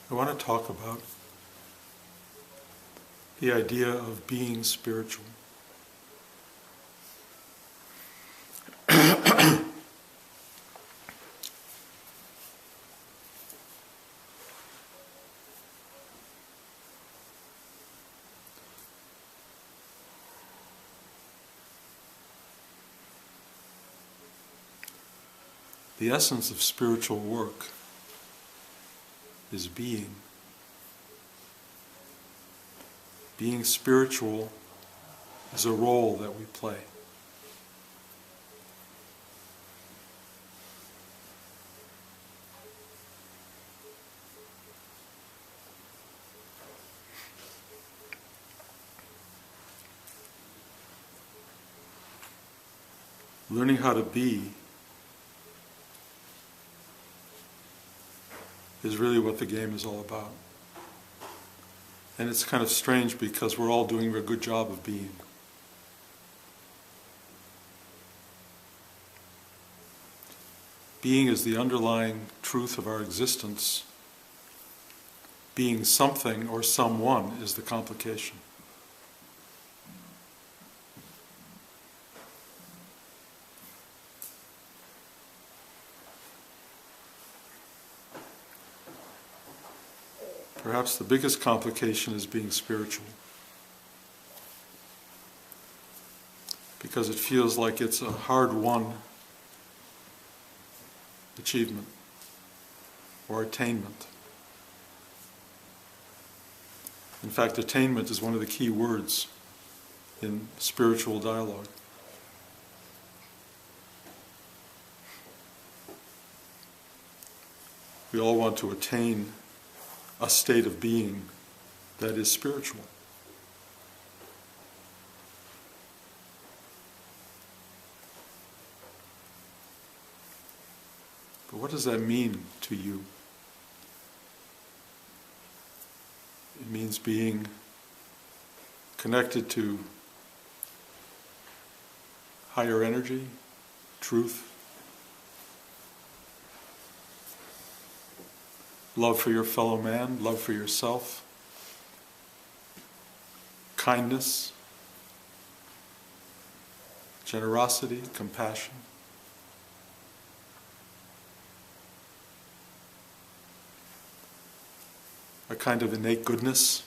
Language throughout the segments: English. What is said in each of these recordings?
I want to talk about the idea of being spiritual. The essence of spiritual work is being. Being spiritual is a role that we play. Learning how to be is really what the game is all about. And it's kind of strange because we're all doing a good job of being. Being is the underlying truth of our existence. Being something or someone is the complication. Perhaps the biggest complication is being spiritual, because it feels like it's a hard-won achievement or attainment. In fact, attainment is one of the key words in spiritual dialogue. We all want to attain a state of being that is spiritual. But what does that mean to you? It means being connected to higher energy, truth, love for your fellow man, love for yourself, kindness, generosity, compassion. A kind of innate goodness.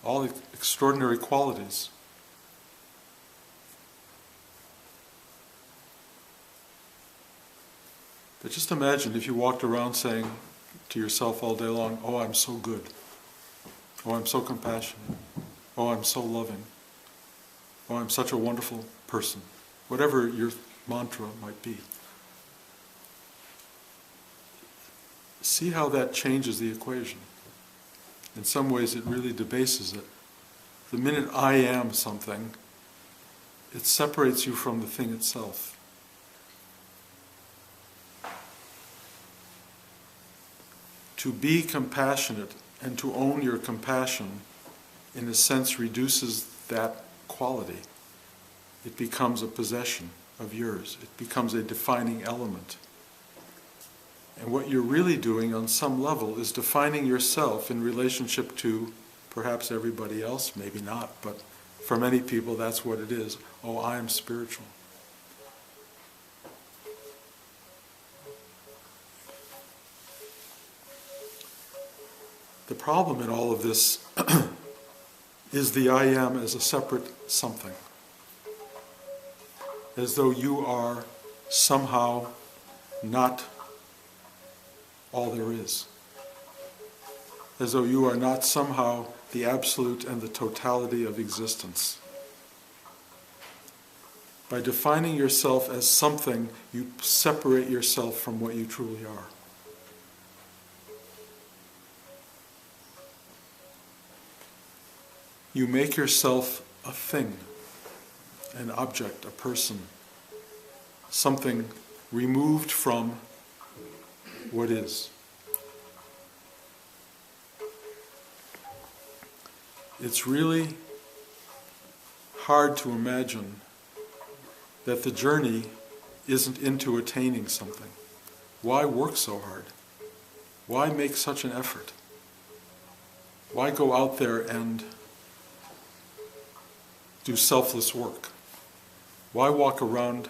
All extraordinary qualities. But just imagine if you walked around saying to yourself all day long, "Oh, I'm so good. Oh, I'm so compassionate. Oh, I'm so loving. Oh, I'm such a wonderful person." Whatever your mantra might be. See how that changes the equation. In some ways it really debases it. The minute I am something, it separates you from the thing itself. To be compassionate and to own your compassion, in a sense, reduces that quality. It becomes a possession of yours. It becomes a defining element. And what you're really doing on some level is defining yourself in relationship to perhaps everybody else, maybe not, but for many people that's what it is. Oh, I am spiritual. The problem in all of this is the I am as a separate something. As though you are somehow not all there is. As though you are not somehow the absolute and the totality of existence. By defining yourself as something, you separate yourself from what you truly are. You make yourself a thing, an object, a person, something removed from what is. It's really hard to imagine that the journey isn't into attaining something, why work so hard? Why make such an effort? Why go out there and do selfless work? Why walk around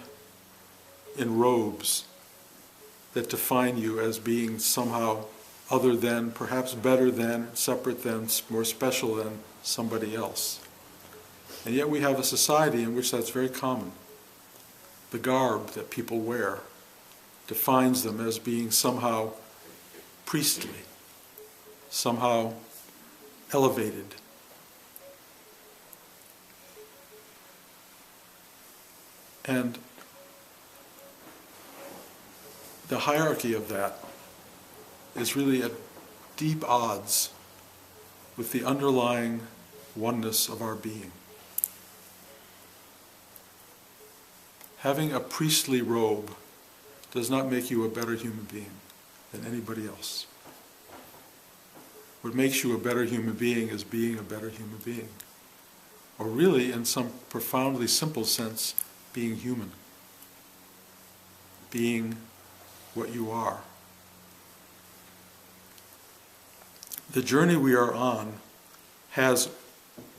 in robes that define you as being somehow other than, perhaps better than, separate than, more special than somebody else? And yet we have a society in which that's very common. The garb that people wear defines them as being somehow priestly, somehow elevated. And the hierarchy of that is really at deep odds with the underlying oneness of our being. Having a priestly robe does not make you a better human being than anybody else. What makes you a better human being is being a better human being. Or really, in some profoundly simple sense, being human. Being what you are. The journey we are on has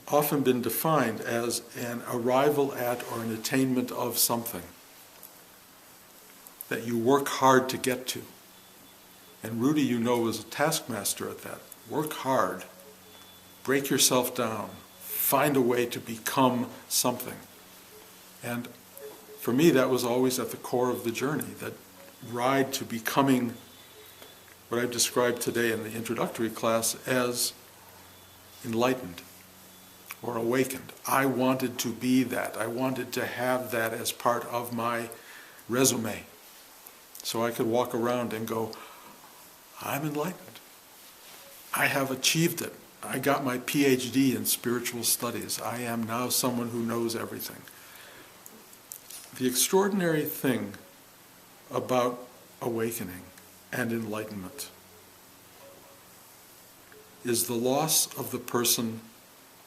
often been defined as an arrival at or an attainment of something that you work hard to get to. And Rudy, you know, was a taskmaster at that. Work hard, break yourself down, find a way to become something. And for me, that was always at the core of the journey, that ride to becoming what I've described today in the introductory class as enlightened or awakened. I wanted to be that. I wanted to have that as part of my resume, so I could walk around and go, I'm enlightened. I have achieved it. I got my PhD in spiritual studies. I am now someone who knows everything. The extraordinary thing about awakening and enlightenment is the loss of the person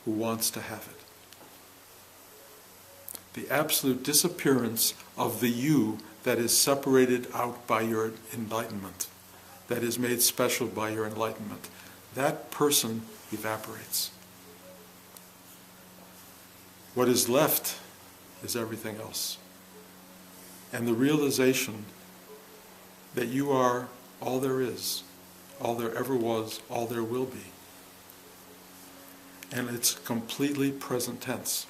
who wants to have it. The absolute disappearance of the you that is separated out by your enlightenment, that is made special by your enlightenment. That person evaporates. What is left is everything else. And the realization that you are all there is, all there ever was, all there will be. And it's completely present tense.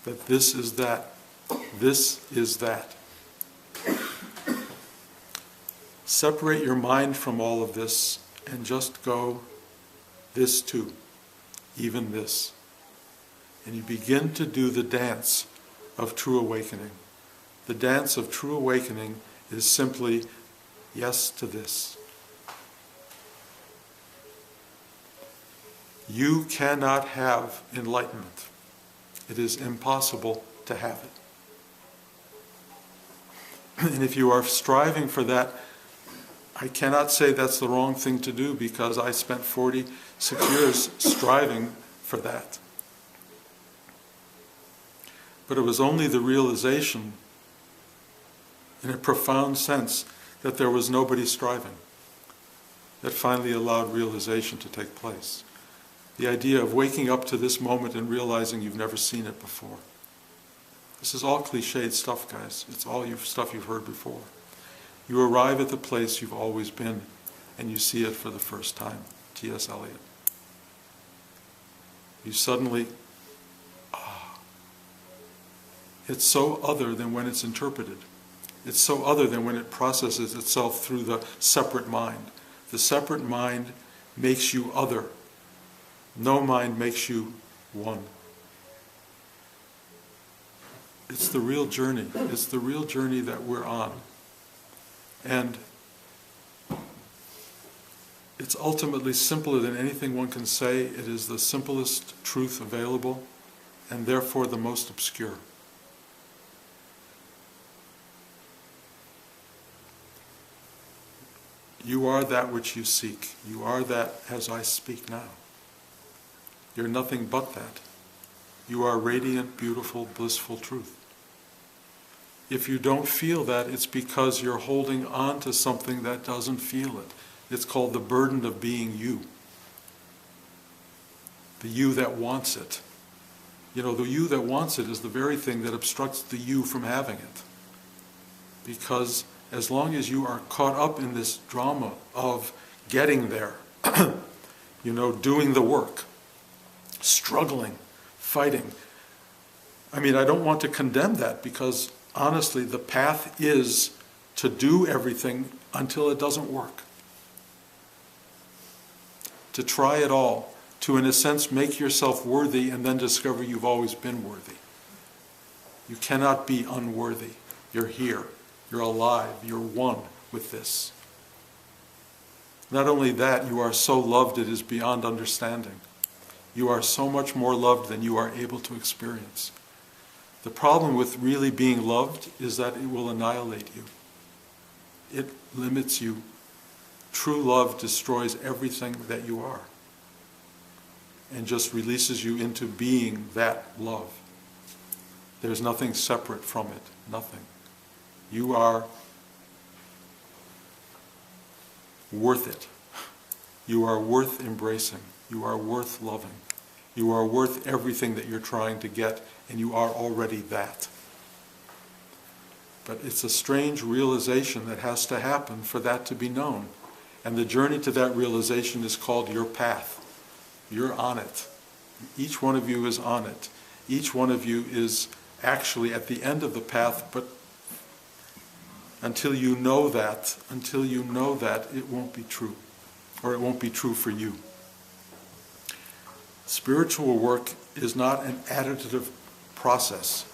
That this is that. This is that. Separate your mind from all of this and just go, this too, even this. And you begin to do the dance of true awakening. The dance of true awakening is simply yes to this. You cannot have enlightenment. It is impossible to have it. And if you are striving for that, I cannot say that's the wrong thing to do, because I spent 46 years striving for that. But it was only the realization, in a profound sense, that there was nobody striving, that finally allowed realization to take place. The idea of waking up to this moment and realizing you've never seen it before. This is all cliched stuff, guys. It's all stuff you've heard before. You arrive at the place you've always been, and you see it for the first time. T.S. Eliot. You suddenly, it's so other than when it's interpreted. It's so other than when it processes itself through the separate mind. The separate mind makes you other. No mind makes you one. It's the real journey. It's the real journey that we're on. And it's ultimately simpler than anything one can say. It is the simplest truth available, and therefore the most obscure. You are that which you seek. You are that as I speak now. You're nothing but that. You are radiant, beautiful, blissful truth. If you don't feel that, it's because you're holding on to something that doesn't feel it. It's called the burden of being you. The you that wants it. You know, the you that wants it is the very thing that obstructs the you from having it. Because as long as you are caught up in this drama of getting there, you know, doing the work, struggling, fighting. I mean, I don't want to condemn that, because honestly, the path is to do everything until it doesn't work. To try it all, to in a sense make yourself worthy and then discover you've always been worthy. You cannot be unworthy. You're here. You're alive. You're one with this. Not only that, you are so loved it is beyond understanding. You are so much more loved than you are able to experience. The problem with really being loved is that it will annihilate you. It limits you. True love destroys everything that you are and just releases you into being that love. There's nothing separate from it. Nothing. You are worth it. You are worth embracing. You are worth loving. You are worth everything that you're trying to get, and you are already that. But it's a strange realization that has to happen for that to be known. And the journey to that realization is called your path. You're on it. Each one of you is on it. Each one of you is actually at the end of the path, but until you know that, it won't be true. Or it won't be true for you. Spiritual work is not an additive process.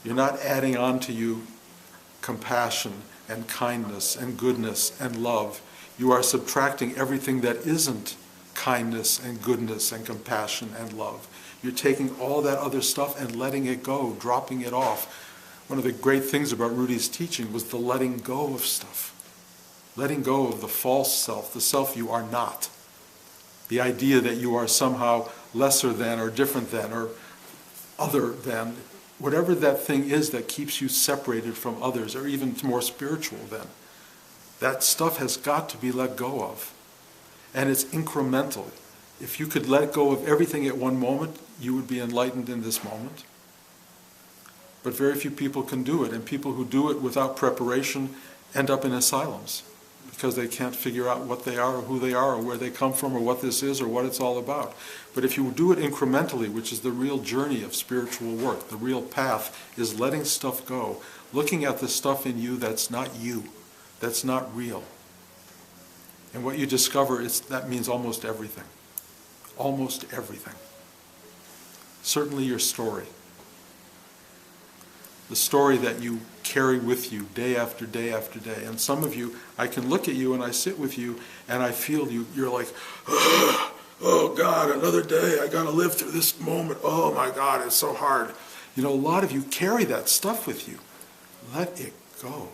You're not adding on to you compassion and kindness and goodness and love. You are subtracting everything that isn't kindness and goodness and compassion and love. You're taking all that other stuff and letting it go, dropping it off. One of the great things about Rudy's teaching was the letting go of stuff. Letting go of the false self, the self you are not. The idea that you are somehow lesser than or different than or other than, whatever that thing is that keeps you separated from others or even more spiritual than. That stuff has got to be let go of. And it's incremental. If you could let go of everything at one moment, you would be enlightened in this moment. But very few people can do it, and people who do it without preparation end up in asylums because they can't figure out what they are or who they are or where they come from or what this is or what it's all about. But if you do it incrementally, which is the real journey of spiritual work, the real path is letting stuff go, looking at the stuff in you that's not you, that's not real. And what you discover is that means almost everything. Almost everything. Certainly your story. The story that you carry with you day after day after day. And some of you, I can look at you and I sit with you and I feel you, you're like, oh God, another day, I gotta live through this moment. Oh my God, it's so hard. You know, a lot of you carry that stuff with you. Let it go.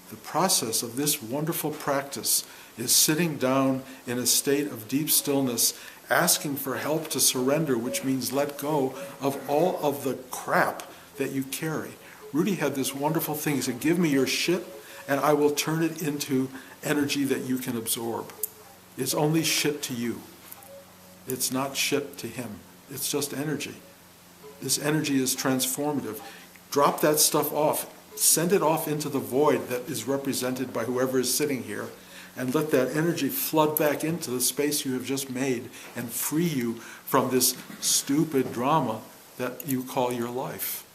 The process of this wonderful practice is sitting down in a state of deep stillness, asking for help to surrender, which means let go of all of the crap that you carry. Rudy had this wonderful thing. He said, give me your shit and I will turn it into energy that you can absorb. It's only shit to you. It's not shit to him. It's just energy. This energy is transformative. Drop that stuff off. Send it off into the void that is represented by whoever is sitting here, and let that energy flood back into the space you have just made and free you from this stupid drama that you call your life.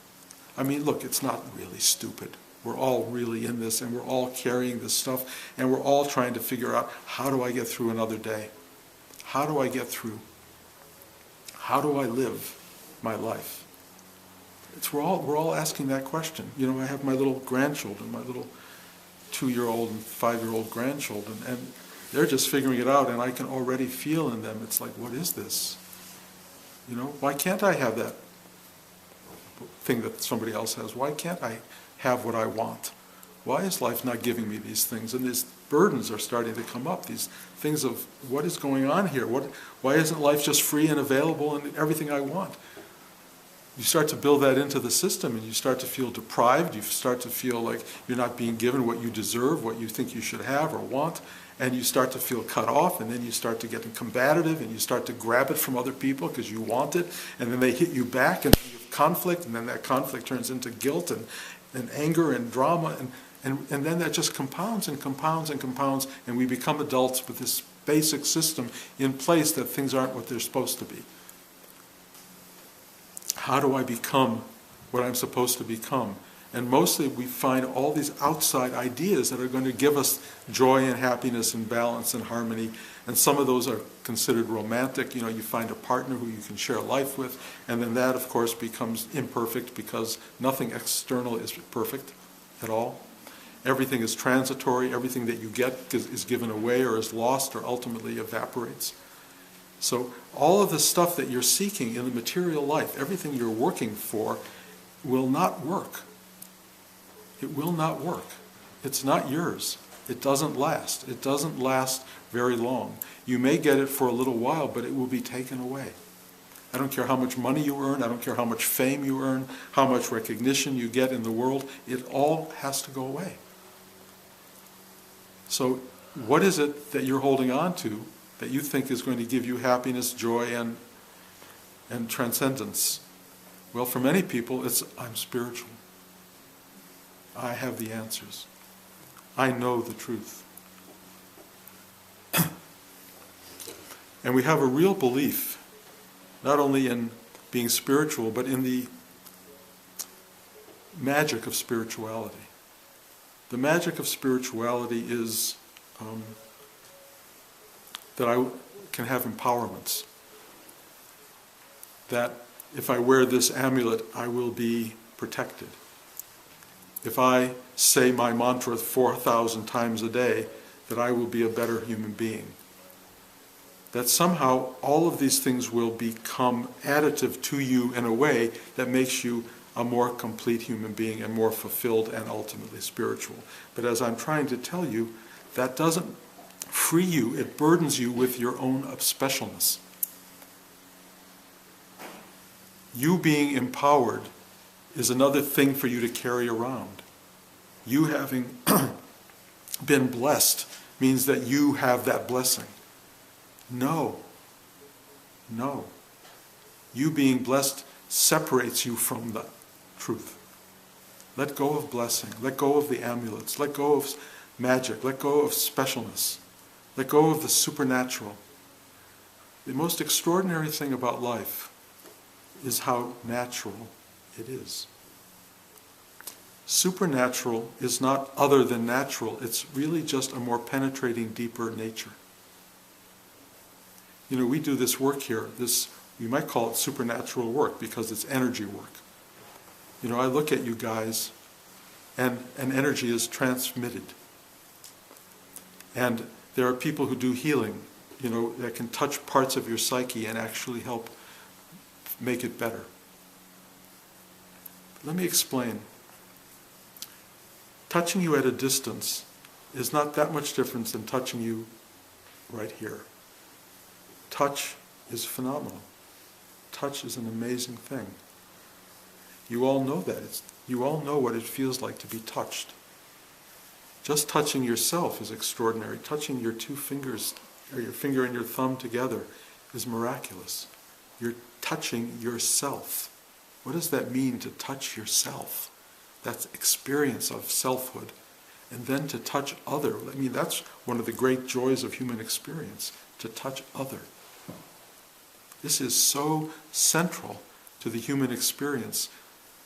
I mean, look, it's not really stupid. We're all really in this, and we're all carrying this stuff, and we're all trying to figure out, how do I get through another day? How do I get through? How do I live my life? We're all asking that question. You know, I have my little grandchildren, my little 2-year-old and 5-year-old grandchildren, and they're just figuring it out, and I can already feel in them, it's like, what is this? You know, why can't I have that thing that somebody else has? Why can't I have what I want? Why is life not giving me these things? And these burdens are starting to come up, these things of what is going on here? Why isn't life just free and available and everything I want? you start to build that into the system, and you start to feel deprived, you start to feel like you're not being given what you deserve, what you think you should have or want, and you start to feel cut off, and then you start to get combative, and you start to grab it from other people because you want it, and then they hit you back, and you have conflict, and then that conflict turns into guilt and anger and drama, and then that just compounds and compounds and compounds, and we become adults with this basic system in place that things aren't what they're supposed to be. How do I become what I'm supposed to become? And mostly we find all these outside ideas that are going to give us joy and happiness and balance and harmony. And some of those are considered romantic. You know, you find a partner who you can share life with. And then that, of course, becomes imperfect because nothing external is perfect at all. Everything is transitory. Everything that you get is given away or is lost or ultimately evaporates. So all of the stuff that you're seeking in the material life, everything you're working for, will not work. It will not work. It's not yours. It doesn't last. It doesn't last very long. You may get it for a little while, but it will be taken away. I don't care how much money you earn. I don't care how much fame you earn, how much recognition you get in the world. It all has to go away. So what is it that you're holding on to that you think is going to give you happiness, joy, and transcendence? Well, for many people, it's, I'm spiritual. I have the answers. I know the truth. And we have a real belief, not only in being spiritual, but in the magic of spirituality. The magic of spirituality is that I can have empowerments. That if I wear this amulet, I will be protected. If I say my mantra 4,000 times a day, that I will be a better human being. That somehow all of these things will become additive to you in a way that makes you a more complete human being and more fulfilled and ultimately spiritual. But as I'm trying to tell you, that doesn't free you, it burdens you with your own specialness. You being empowered is another thing for you to carry around. You having been blessed means that you have that blessing. No. You being blessed separates you from the truth. Let go of blessing. Let go of the amulets. Let go of magic. Let go of specialness. Let go of the supernatural. The most extraordinary thing about life is how natural it is. Supernatural is not other than natural. It's really just a more penetrating, deeper nature. You know, we do this work here. You might call it supernatural work because it's energy work. You know, I look at you guys and energy is transmitted. And there are people who do healing, you know, that can touch parts of your psyche and actually help make it better. Let me explain. Touching you at a distance is not that much different than touching you right here. Touch is phenomenal. Touch is an amazing thing. You all know that. You all know what it feels like to be touched. Just touching yourself is extraordinary. Touching your two fingers, or your finger and your thumb together, is miraculous. You're touching yourself. What does that mean, to touch yourself? That's experience of selfhood. And then to touch other. I mean, that's one of the great joys of human experience, to touch other. This is so central to the human experience.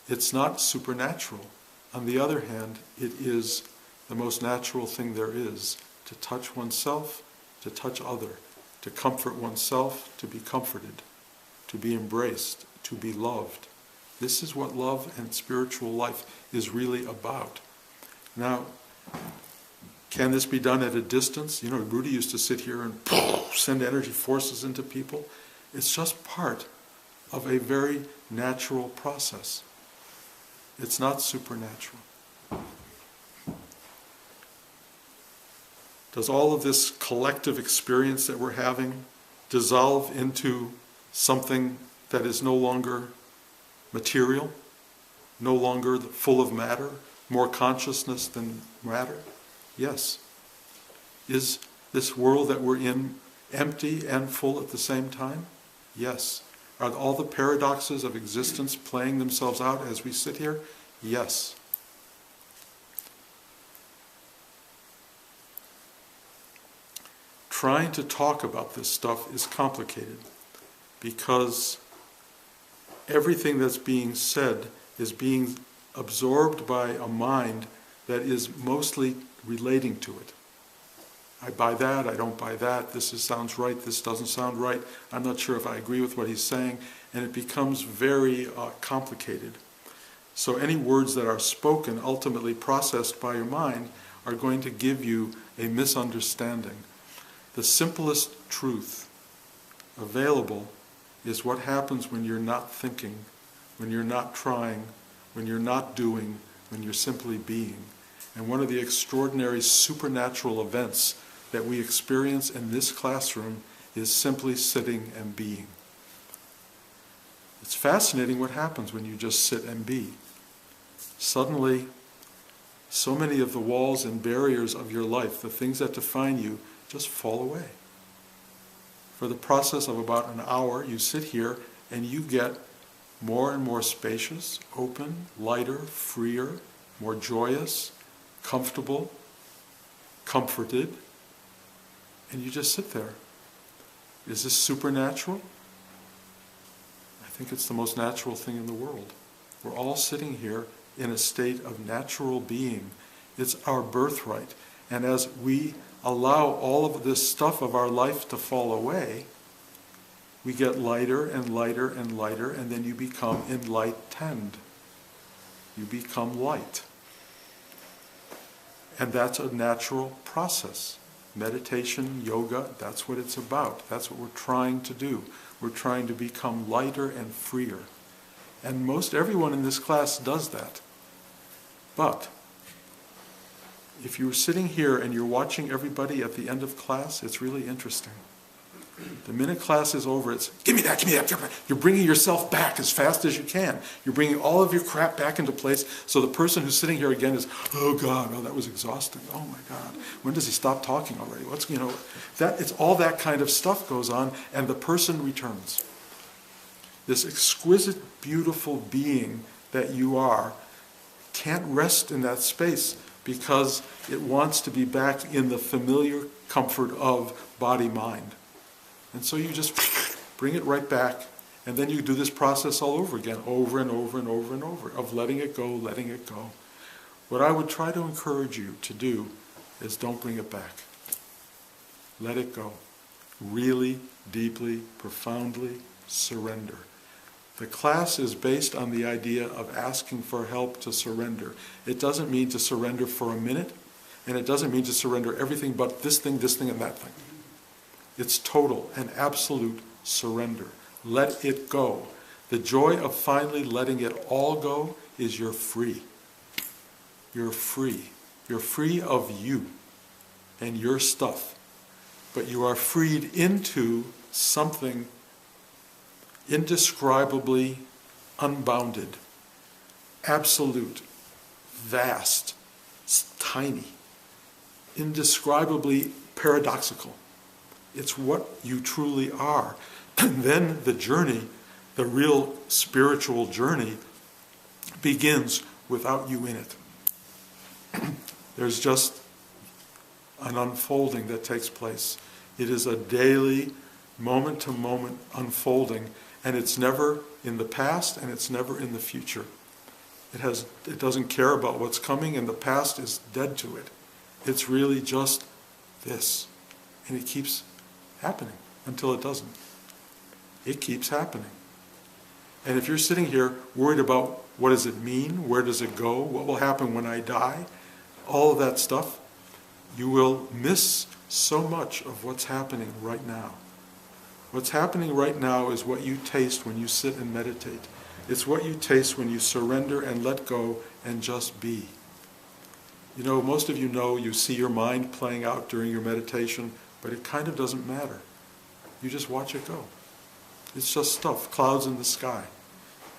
It's not supernatural. On the other hand, it is the most natural thing there is, to touch oneself, to touch other, to comfort oneself, to be comforted, to be embraced, to be loved. This is what love and spiritual life is really about. Now, can this be done at a distance? You know, Rudy used to sit here and send energy forces into people. It's just part of a very natural process. It's not supernatural. Does all of this collective experience that we're having dissolve into something that is no longer material, no longer full of matter, more consciousness than matter? Yes. Is this world that we're in empty and full at the same time? Yes. Are all the paradoxes of existence playing themselves out as we sit here? Yes. Trying to talk about this stuff is complicated because everything that's being said is being absorbed by a mind that is mostly relating to it. I buy that, I don't buy that, sounds right, this doesn't sound right, I'm not sure if I agree with what he's saying, and it becomes very complicated. So any words that are spoken, ultimately processed by your mind, are going to give you a misunderstanding. The simplest truth available is what happens when you're not thinking, when you're not trying, when you're not doing, when you're simply being. And one of the extraordinary supernatural events that we experience in this classroom is simply sitting and being. It's fascinating what happens when you just sit and be. Suddenly, so many of the walls and barriers of your life, the things that define you, just fall away. For the process of about an hour, you sit here and you get more and more spacious, open, lighter, freer, more joyous, comfortable, comforted, and you just sit there. Is this supernatural? I think it's the most natural thing in the world. We're all sitting here in a state of natural being. It's our birthright. And as we allow all of this stuff of our life to fall away, we get lighter and lighter and lighter, and then you become enlightened. You become light. And that's a natural process. Meditation, yoga, that's what it's about. That's what we're trying to do. We're trying to become lighter and freer. And most everyone in this class does that. But if you're sitting here and you're watching everybody at the end of class, it's really interesting. The minute class is over, it's, give me that, give me that. You're bringing yourself back as fast as you can. You're bringing all of your crap back into place, so the person who's sitting here again is, oh God, oh that was exhausting. Oh my God, when does he stop talking already? It's all that kind of stuff goes on, and the person returns. This exquisite, beautiful being that you are can't rest in that space because it wants to be back in the familiar comfort of body-mind. And so you just bring it right back, and then you do this process all over again, over and over and over and over, of letting it go, letting it go. What I would try to encourage you to do is don't bring it back. Let it go. Really, deeply, profoundly surrender. The class is based on the idea of asking for help to surrender. It doesn't mean to surrender for a minute, and it doesn't mean to surrender everything but this thing, and that thing. It's total and absolute surrender. Let it go. The joy of finally letting it all go is you're free. You're free. You're free of you and your stuff. But you are freed into something indescribably unbounded, absolute, vast, tiny, indescribably paradoxical. It's what you truly are. And then the journey, the real spiritual journey, begins without you in it. There's just an unfolding that takes place. It is a daily, moment-to-moment unfolding, and it's never in the past and it's never in the future. It doesn't care about what's coming, and the past is dead to it. It's really just this. And it keeps happening until it doesn't. It keeps happening. And if you're sitting here worried about what does it mean, where does it go, what will happen when I die, all of that stuff, you will miss so much of what's happening right now. What's happening right now is what you taste when you sit and meditate. It's what you taste when you surrender and let go and just be. You know, most of you know you see your mind playing out during your meditation, but it kind of doesn't matter. You just watch it go. It's just stuff, clouds in the sky.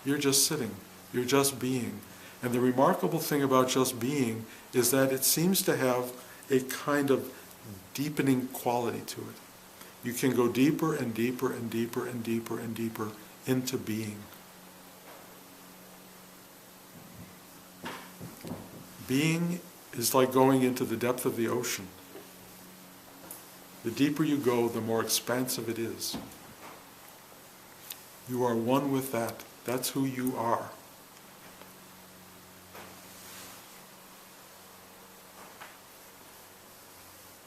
You're just sitting. You're just being. And the remarkable thing about just being is that it seems to have a kind of deepening quality to it. You can go deeper and deeper and deeper and deeper and deeper into being. Being is like going into the depth of the ocean. The deeper you go, the more expansive it is. You are one with that. That's who you are.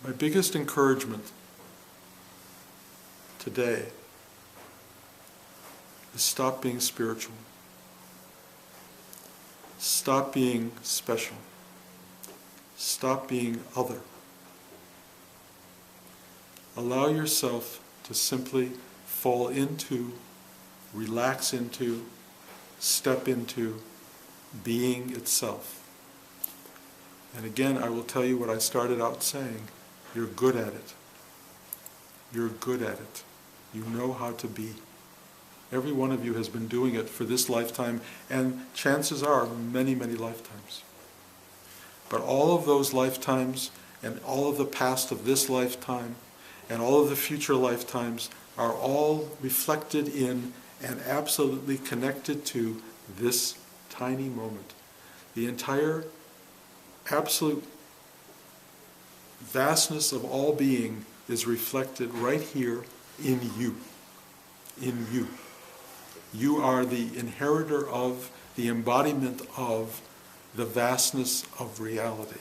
My biggest encouragement today is stop being spiritual. Stop being special. Stop being other. Allow yourself to simply fall into, relax into, step into being itself. And again, I will tell you what I started out saying. You're good at it. You're good at it. You know how to be. Every one of you has been doing it for this lifetime, and chances are many, many lifetimes. But all of those lifetimes, and all of the past of this lifetime, and all of the future lifetimes are all reflected in and absolutely connected to this tiny moment. The entire absolute vastness of all being is reflected right here in you. In you. You are the inheritor of, the embodiment of the vastness of reality.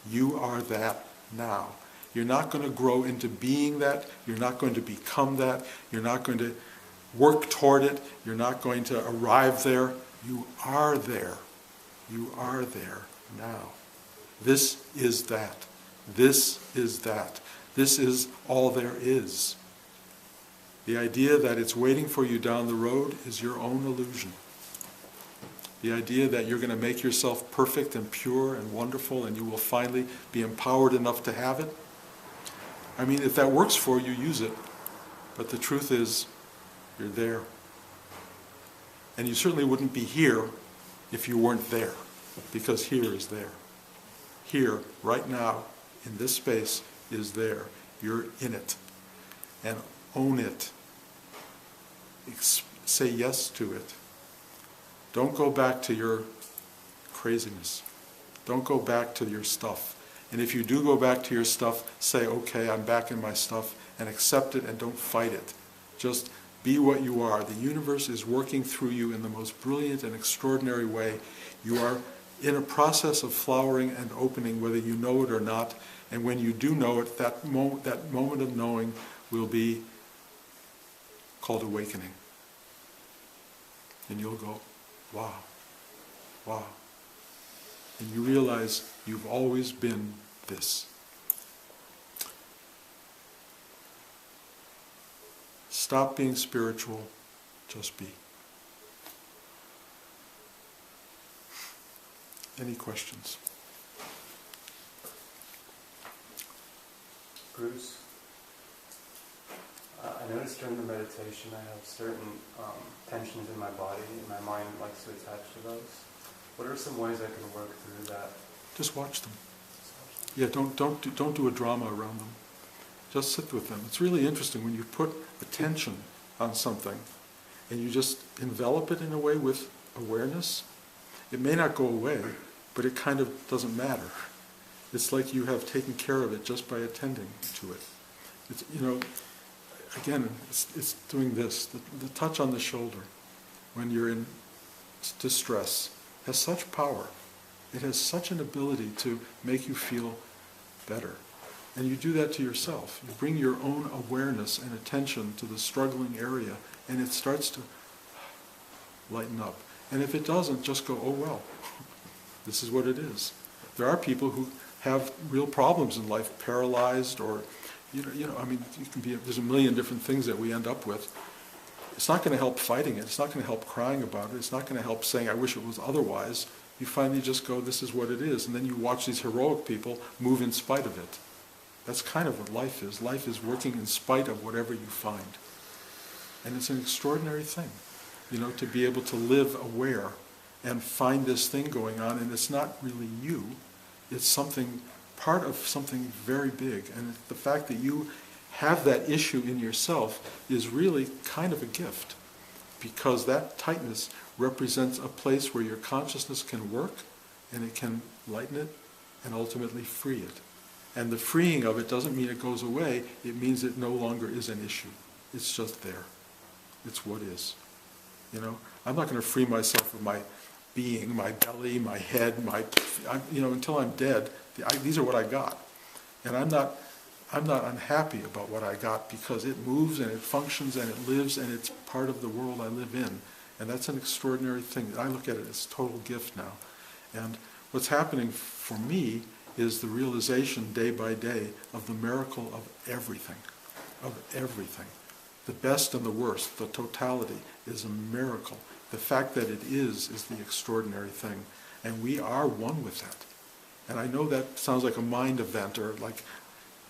You are that now. You're not going to grow into being that. You're not going to become that. You're not going to work toward it. You're not going to arrive there. You are there. You are there now. This is that. This is that. This is all there is. The idea that it's waiting for you down the road is your own illusion. The idea that you're going to make yourself perfect and pure and wonderful and you will finally be empowered enough to have it. I mean, if that works for you, use it. But the truth is, you're there. And you certainly wouldn't be here if you weren't there, because here is there. Here, right now, in this space, is there. You're in it. And own it. Say yes to it. Don't go back to your craziness. Don't go back to your stuff. And if you do go back to your stuff, say, okay, I'm back in my stuff, and accept it and don't fight it. Just be what you are. The universe is working through you in the most brilliant and extraordinary way. You are in a process of flowering and opening, whether you know it or not. And when you do know it, that moment of knowing will be called awakening. And you'll go, wow, wow. And you realize you've always been this. Stop being spiritual, just be. Any questions? Bruce, I noticed during the meditation I have certain tensions in my body, and my mind likes to attach to those. What are some ways I can work through that? Just watch them. Yeah, don't do a drama around them. Just sit with them. It's really interesting when you put attention on something and you just envelop it in a way with awareness. It may not go away, but it kind of doesn't matter. It's like you have taken care of it just by attending to it. It's, again, it's doing this. The touch on the shoulder when you're in distress has such power. It has such an ability to make you feel better. And you do that to yourself. You bring your own awareness and attention to the struggling area, and it starts to lighten up. And if it doesn't, just go, oh well, this is what it is. There are people who have real problems in life, paralyzed, or, there's a million different things that we end up with. It's not going to help fighting it. It's not going to help crying about it. It's not going to help saying, I wish it was otherwise. You finally just go, this is what it is. And then you watch these heroic people move in spite of it. That's kind of what life is. Life is working in spite of whatever you find. And it's an extraordinary thing. to be able to live aware and find this thing going on, and it's not really you, it's something, part of something very big. And the fact that you have that issue in yourself is really kind of a gift, because that tightness represents a place where your consciousness can work, and it can lighten it, and ultimately free it. And the freeing of it doesn't mean it goes away, it means it no longer is an issue. It's just there. It's what is. I'm not going to free myself of my being, my belly, my head, until I'm dead. These are what I got. And I'm not unhappy about what I got, because it moves and it functions and it lives and it's part of the world I live in. And that's an extraordinary thing. I look at it as a total gift now. And what's happening for me is the realization day by day of the miracle of everything. Of everything. The best and the worst, the totality, is a miracle. The fact that it is the extraordinary thing. And we are one with that. And I know that sounds like a mind event, or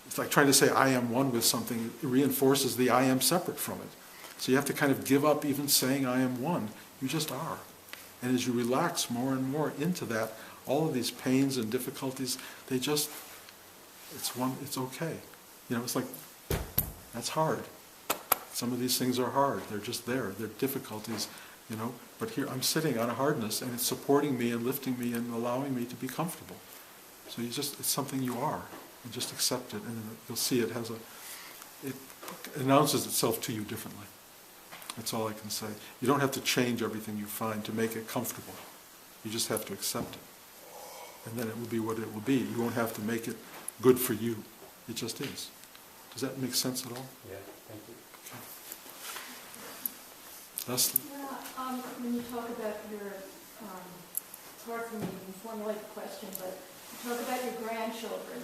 it's like trying to say I am one with something. It reinforces the I am separate from it. So you have to kind of give up even saying I am one. You just are. And as you relax more and more into that, all of these pains and difficulties, it's okay. It's like, that's hard. Some of these things are hard. They're just there. They're difficulties, But here I'm sitting on a hardness, and it's supporting me and lifting me and allowing me to be comfortable. So it's something you are. And just accept it, and you'll see it announces itself to you differently. That's all I can say. You don't have to change everything you find to make it comfortable. You just have to accept it. And then it will be what it will be. You won't have to make it good for you. It just is. Does that make sense at all? Yeah, thank you. Okay. Leslie? Yeah, when you talk about it's hard for me to formulate the question, but you talk about your grandchildren,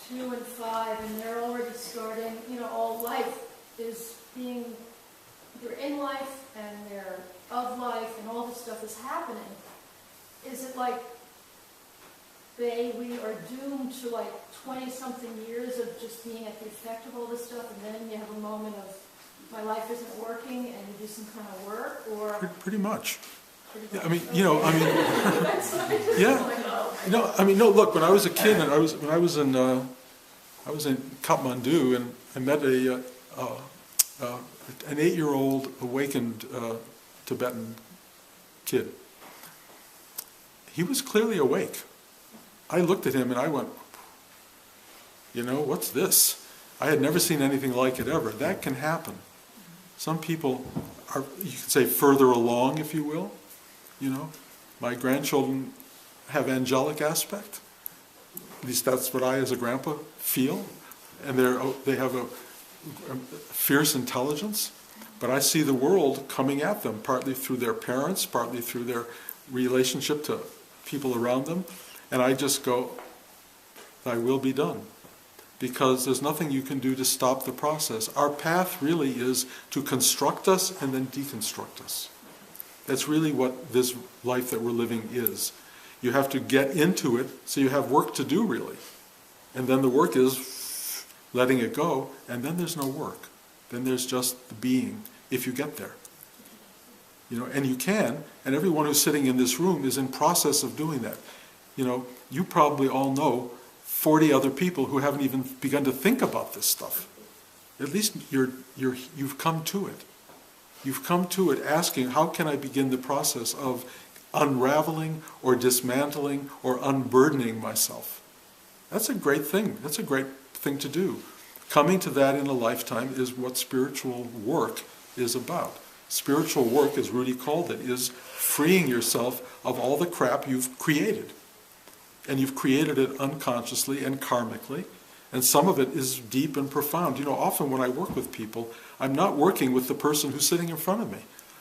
2 and 5, and they're already starting, all life is being, they're in life and they're of life and all this stuff is happening. Is it like we are doomed to 20-something years of just being at the effect of all this stuff, and then you have a moment of my life isn't working and you do some kind of work, or? Pretty much. Yeah, yeah. Look, when I was a kid, and I was in Kathmandu, and I met an 8-year-old awakened Tibetan kid. He was clearly awake. I looked at him and I went, what's this? I had never seen anything like it ever. That can happen. Some people are, you could say, further along, if you will. My grandchildren have angelic aspect. At least that's what I, as a grandpa, feel. And they have a fierce intelligence. But I see the world coming at them, partly through their parents, partly through their relationship to people around them. And I just go, thy will be done. Because there's nothing you can do to stop the process. Our path really is to construct us and then deconstruct us. That's really what this life that we're living is. You have to get into it, so you have work to do, really. And then the work is letting it go, and then there's no work. Then there's just the being, if you get there. And you can, and everyone who's sitting in this room is in process of doing that. You probably all know 40 other people who haven't even begun to think about this stuff. At least you've come to it. You've come to it asking, how can I begin the process of unraveling or dismantling or unburdening myself? That's a great thing. That's a great thing to do. Coming to that in a lifetime is what spiritual work is about. Spiritual work, as Rudy called it, is freeing yourself of all the crap you've created. And you've created it unconsciously and karmically. And some of it is deep and profound. Often when I work with people, I'm not working with the person who's sitting in front of me.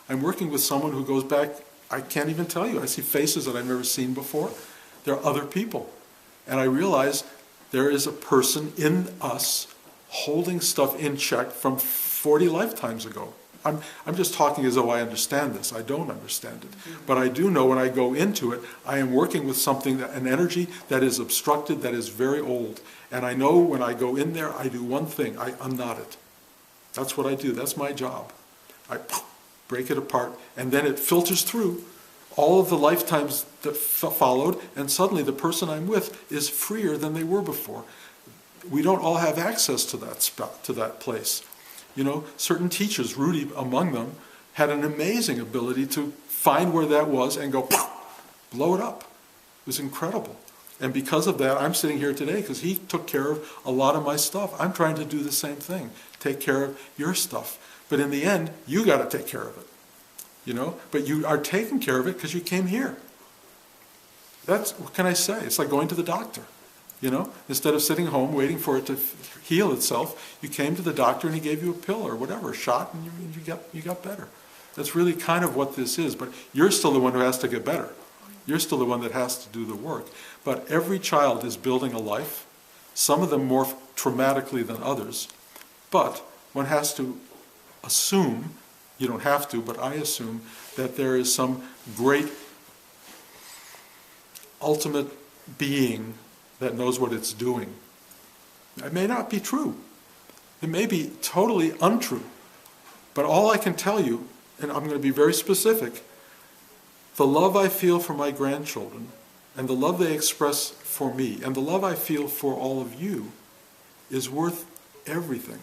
I'm working with someone who goes back, I can't even tell you. I see faces that I've never seen before. There are other people. And I realize there is a person in us holding stuff in check from 40 lifetimes ago. I'm just talking as though I understand this. I don't understand it. But I do know when I go into it, I am working with something, an energy that is obstructed, that is very old. And I know when I go in there, I do one thing. I unknot it. That's what I do. That's my job. I break it apart, and then it filters through all of the lifetimes that followed, and suddenly the person I'm with is freer than they were before. We don't all have access to that spot, to that place. You know, certain teachers, Rudy among them, had an amazing ability to find where that was and go, blow it up. It was incredible. And because of that, I'm sitting here today because he took care of a lot of my stuff. I'm trying to do the same thing, take care of your stuff. But in the end, you got to take care of it. You know, but you are taking care of it because you came here. That's, what can I say? It's like going to the doctor. You know, instead of sitting home waiting for it to heal itself, you came to the doctor and he gave you a pill or whatever, a shot, and you got better. That's really kind of what this is. But you're still the one who has to get better. You're still the one that has to do the work. But every child is building a life, some of them more traumatically than others. But one has to assume, you don't have to, but I assume, that there is some great ultimate being that knows what it's doing. It may not be true. It may be totally untrue. But all I can tell you, and I'm going to be very specific, the love I feel for my grandchildren, and the love they express for me, and the love I feel for all of you, is worth everything.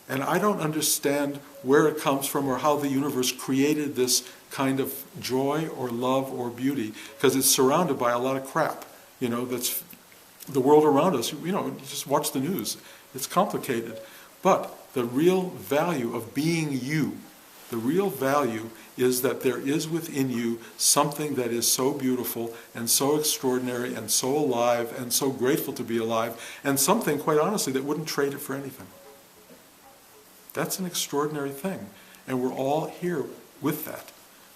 And I don't understand where it comes from or how the universe created this kind of joy or love or beauty, because it's surrounded by a lot of crap. You know, that's the world around us. You know, you just watch the news. It's complicated. But the real value of being you, the real value is that there is within you something that is so beautiful and so extraordinary and so alive and so grateful to be alive, and something, quite honestly, that wouldn't trade it for anything. That's an extraordinary thing. And we're all here with that.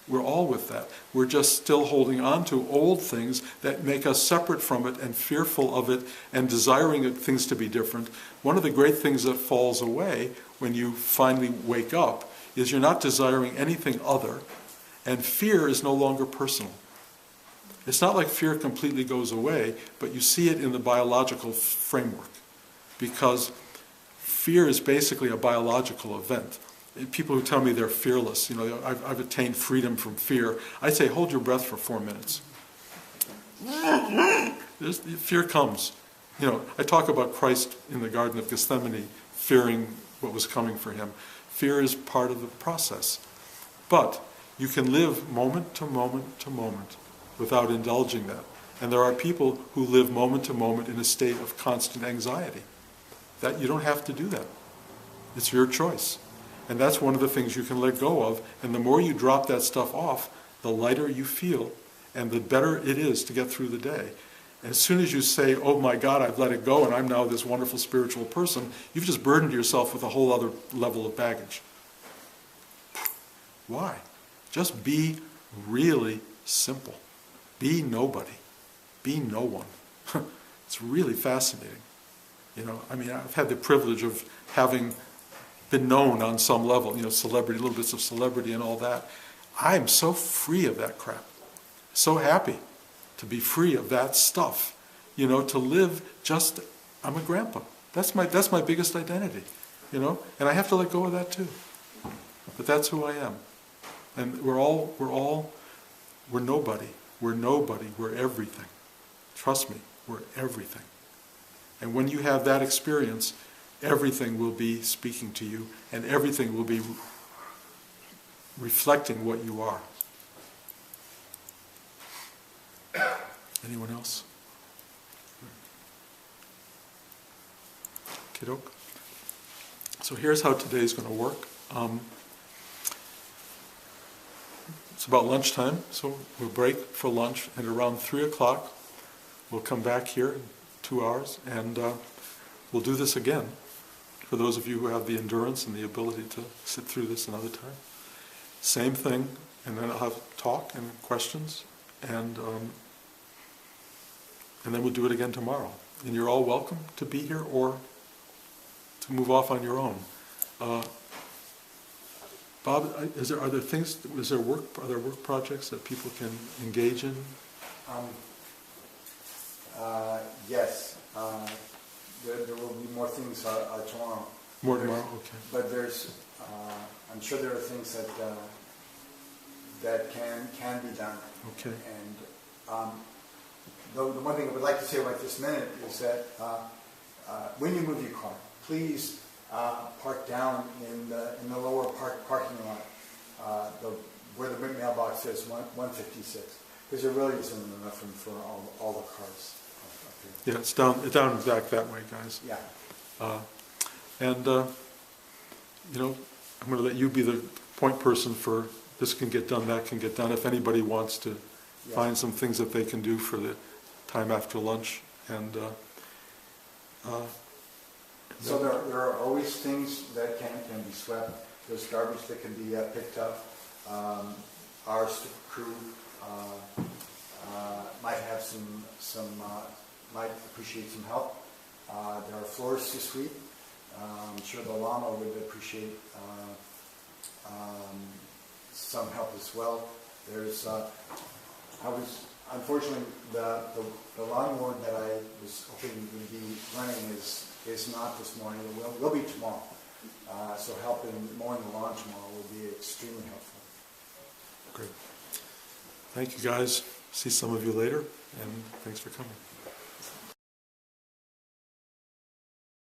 We're all with that. We're just still holding on to old things that make us separate from it and fearful of it and desiring things to be different. One of the great things that falls away when you finally wake up is you're not desiring anything other, and fear is no longer personal. It's not like fear completely goes away, but you see it in the biological framework, because fear is basically a biological event. People who tell me they're fearless, you know, I've attained freedom from fear, I say, hold your breath for 4 minutes. Fear comes. You know, I talk about Christ in the Garden of Gethsemane fearing what was coming for him. Fear is part of the process. But you can live moment to moment to moment without indulging that. And there are people who live moment to moment in a state of constant anxiety. That you don't have to do that. It's your choice. And that's one of the things you can let go of. And the more you drop that stuff off, the lighter you feel, and the better it is to get through the day. And as soon as you say, oh my God, I've let it go, and I'm now this wonderful spiritual person, you've just burdened yourself with a whole other level of baggage. Why? Just be really simple. Be nobody. Be no one. It's really fascinating. You know, I mean, I've had the privilege of having been known on some level, you know, celebrity, little bits of celebrity and all that. I'm so free of that crap. So happy to be free of that stuff. You know, to live just, I'm a grandpa. That's my biggest identity. You know, and I have to let go of that too. But that's who I am. And we're nobody. We're nobody. We're everything. Trust me, we're everything. And when you have that experience, everything will be speaking to you, and everything will be reflecting what you are. Anyone else? Kiddo? So here's how today's going to work. It's about lunchtime, so we'll break for lunch, and around 3 o'clock we'll come back here in 2 hours, and we'll do this again for those of you who have the endurance and the ability to sit through this another time. Same thing, and then I'll have talk and questions, and then we'll do it again tomorrow. And you're all welcome to be here or to move off on your own. Bob, are there work projects that people can engage in? Yes. There will be more things tomorrow. More tomorrow, okay. But I'm sure there are things that that can be done. Okay. And the one thing I would like to say right this minute is that when you move your car, please park down in the lower parking lot, where the mailbox says 156, because there really isn't enough room for all the cars up here. Yeah, it's down back that way, guys. Yeah. And you know, I'm going to let you be the point person for this can get done, that can get done. If anybody wants to find some things that they can do for the time after lunch, and so there are always things that can be swept. There's garbage that can be picked up. Our crew might have might appreciate some help. There are floors to sweep. I'm sure the llama would appreciate some help as well. There's unfortunately the lawnmower that I was hoping would be running is not this morning. It will be tomorrow. So help in mowing the lawn tomorrow will be extremely helpful. great. Thank you, guys. See some of you later, and thanks for coming.